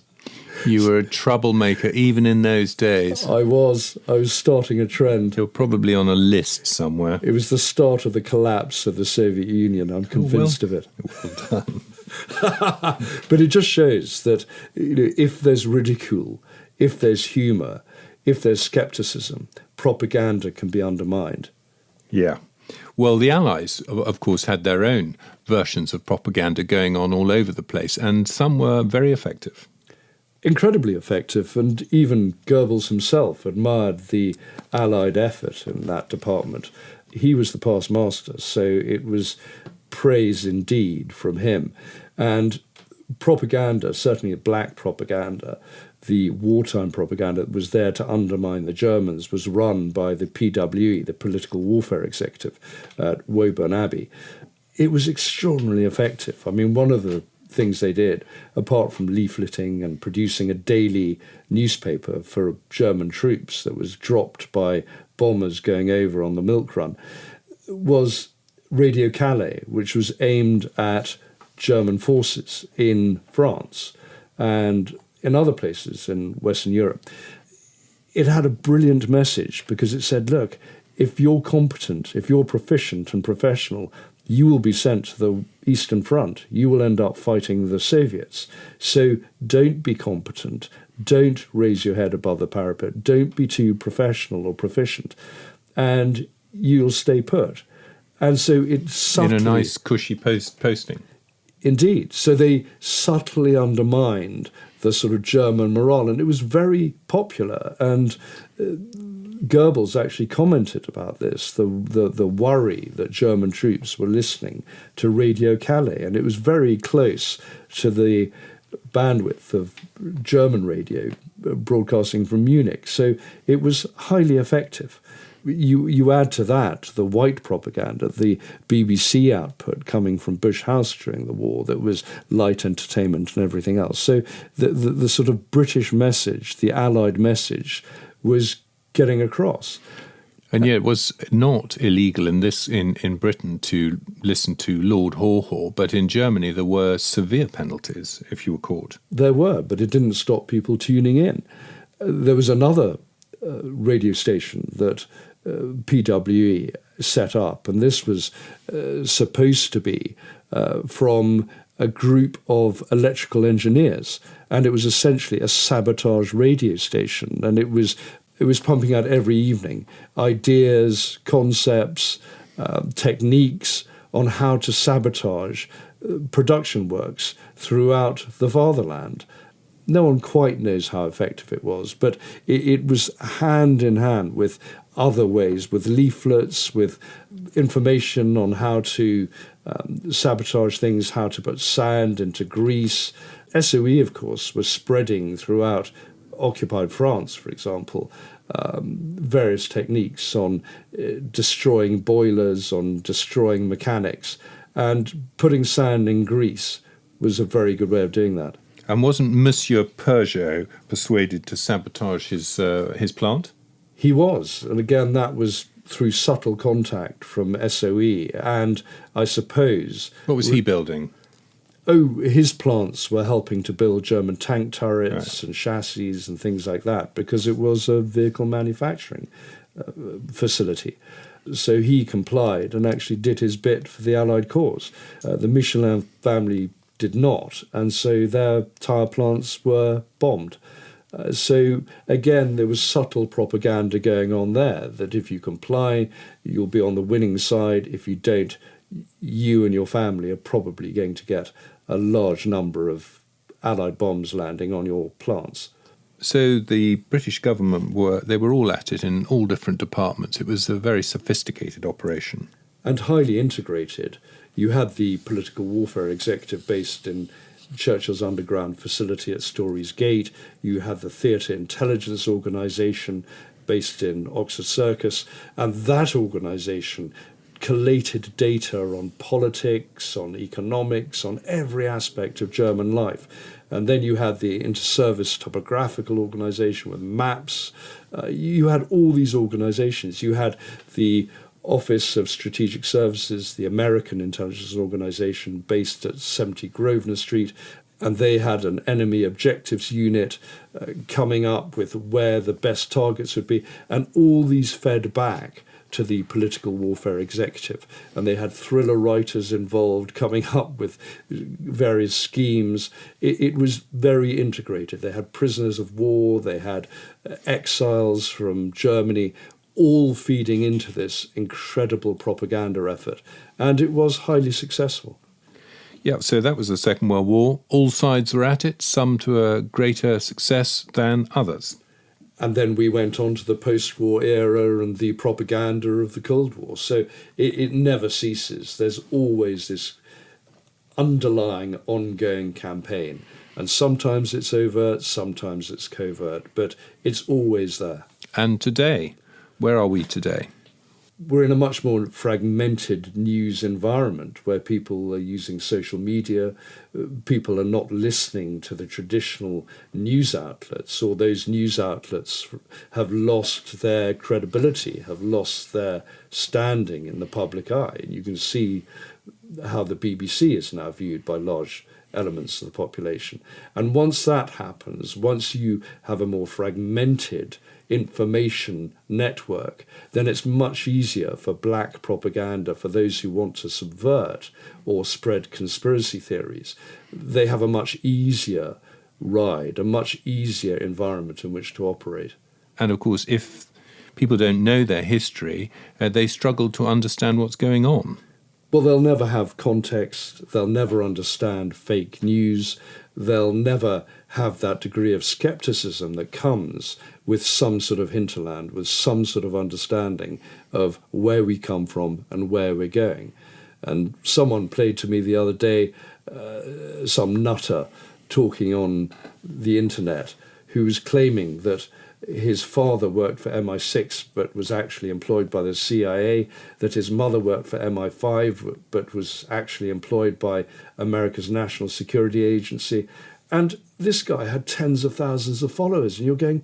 You were a troublemaker even in those days. I was starting a trend. You're probably on a list somewhere. It was the start of the collapse of the Soviet Union. I'm convinced of it. Well done. But it just shows that, if there's ridicule, if there's humour, if there's scepticism, propaganda can be undermined. Yeah. Well, the Allies, of course, had their own versions of propaganda going on all over the place, and some were very effective. Incredibly effective, and even Goebbels himself admired the Allied effort in that department. He was the past master, so it was praise indeed from him. And propaganda, certainly black propaganda, the wartime propaganda that was there to undermine the Germans, was run by the PWE, the Political Warfare Executive at Woburn Abbey. It was extraordinarily effective. I mean, one of the things they did, apart from leafleting and producing a daily newspaper for German troops that was dropped by bombers going over on the milk run, was Radio Calais, which was aimed at German forces in France and in other places in Western Europe. It had a brilliant message because it said, look, if you're competent, if you're proficient and professional, you will be sent to the Eastern Front. You will end up fighting the Soviets. So don't be competent. Don't raise your head above the parapet. Don't be too professional or proficient. And you'll stay put. And so it subtly... In a nice, cushy posting. Indeed. So they subtly undermined the sort of German morale. And it was very popular. And Goebbels actually commented about this, the worry that German troops were listening to Radio Calais, and it was very close to the bandwidth of German radio broadcasting from Munich. So it was highly effective. You add to that the white propaganda, the BBC output coming from Bush House during the war that was light entertainment and everything else. So the sort of British message, the Allied message, was getting across. And yet it was not illegal in Britain to listen to Lord Haw Haw, but in Germany there were severe penalties if you were caught. There were, but it didn't stop people tuning in. There was another radio station that PWE set up, and this was supposed to be from a group of electrical engineers, and it was essentially a sabotage radio station, and it was pumping out every evening ideas, concepts, techniques on how to sabotage production works throughout the fatherland. No one quite knows how effective it was, but it was hand in hand with other ways, with leaflets, with information on how to sabotage things, how to put sand into grease. SOE, of course, was spreading throughout occupied France, for example, various techniques on destroying boilers, on destroying mechanics, and putting sand in grease was a very good way of doing that. And wasn't Monsieur Peugeot persuaded to sabotage his plant? He was, and again that was through subtle contact from SOE, and I suppose... What was he building? Oh, his plants were helping to build German tank turrets and chassis and things like that, because it was a vehicle manufacturing facility. So he complied and actually did his bit for the Allied cause. The Michelin family did not, and so their tyre plants were bombed. So again, there was subtle propaganda going on there, that if you comply, you'll be on the winning side. If you don't, you and your family are probably going to get a large number of Allied bombs landing on your plants. So the British government were all at it in all different departments. It was a very sophisticated operation. And highly integrated. You had the political warfare executive based in Churchill's underground facility at Storey's Gate. You had the Theatre Intelligence Organisation based in Oxford Circus, and that organisation collated data on politics, on economics, on every aspect of German life. And then you had the Inter-Service Topographical Organisation with maps. You had all these organisations. You had the Office of Strategic Services, the American intelligence organization based at 70 Grosvenor Street, and they had an enemy objectives unit coming up with where the best targets would be, and all these fed back to the political warfare executive. And they had thriller writers involved coming up with various schemes. It was very integrated. They had prisoners of war, they had exiles from Germany, all feeding into this incredible propaganda effort. And it was highly successful. Yeah, so that was the Second World War. All sides were at it, some to a greater success than others. And then we went on to the post-war era and the propaganda of the Cold War. So it never ceases. There's always this underlying, ongoing campaign. And sometimes it's overt, sometimes it's covert, but it's always there. And today, where are we today? We're in a much more fragmented news environment where people are using social media. People are not listening to the traditional news outlets, or those news outlets have lost their credibility, have lost their standing in the public eye. And you can see how the BBC is now viewed by large elements of the population. And once that happens, once you have a more fragmented information network, then it's much easier for black propaganda, for those who want to subvert or spread conspiracy theories. They have a much easier ride, a much easier environment in which to operate. And of course, if people don't know their history, they struggle to understand what's going on. Well, they'll never have context, they'll never understand fake news, they'll never have that degree of skepticism that comes with some sort of hinterland, with some sort of understanding of where we come from and where we're going. And someone played to me the other day, some nutter talking on the internet, who was claiming that his father worked for MI6 but was actually employed by the CIA, that his mother worked for MI5 but was actually employed by America's National Security Agency. And this guy had tens of thousands of followers, and you're going,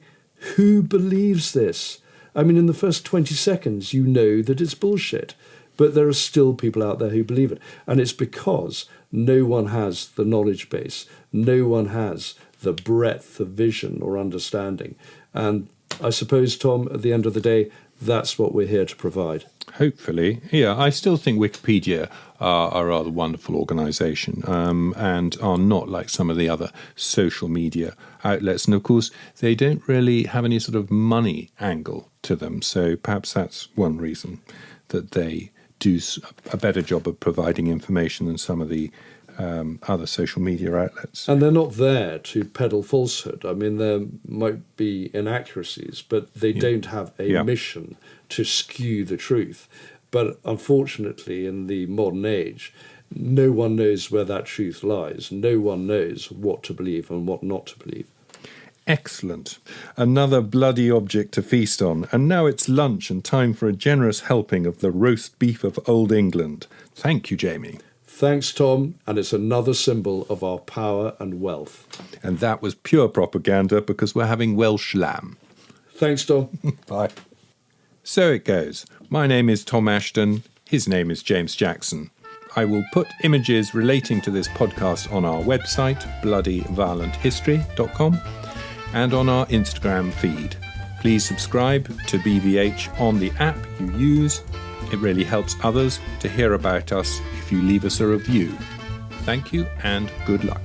who believes this? I mean, in the first 20 seconds, you know that it's bullshit. But there are still people out there who believe it. And it's because no one has the knowledge base. No one has the breadth of vision or understanding. And I suppose, Tom, at the end of the day, that's what we're here to provide. Hopefully. Yeah, I still think Wikipedia are a rather wonderful organisation and are not like some of the other social media outlets. And of course, they don't really have any sort of money angle to them. So perhaps that's one reason that they do a better job of providing information than some of the other social media outlets. And they're not there to peddle falsehood. I mean, there might be inaccuracies, but they don't have a mission to skew the truth. But unfortunately, in the modern age, no one knows where that truth lies. No one knows what to believe and what not to believe. Excellent. Another bloody object to feast on. And now it's lunch and time for a generous helping of the roast beef of Old England. Thank you, Jamie. Thanks, Tom, and it's another symbol of our power and wealth. And that was pure propaganda because we're having Welsh lamb. Thanks, Tom. Bye. So it goes. My name is Tom Ashton. His name is James Jackson. I will put images relating to this podcast on our website, bloodyviolenthistory.com, and on our Instagram feed. Please subscribe to BVH on the app you use. It really helps others to hear about us if you leave us a review. Thank you and good luck.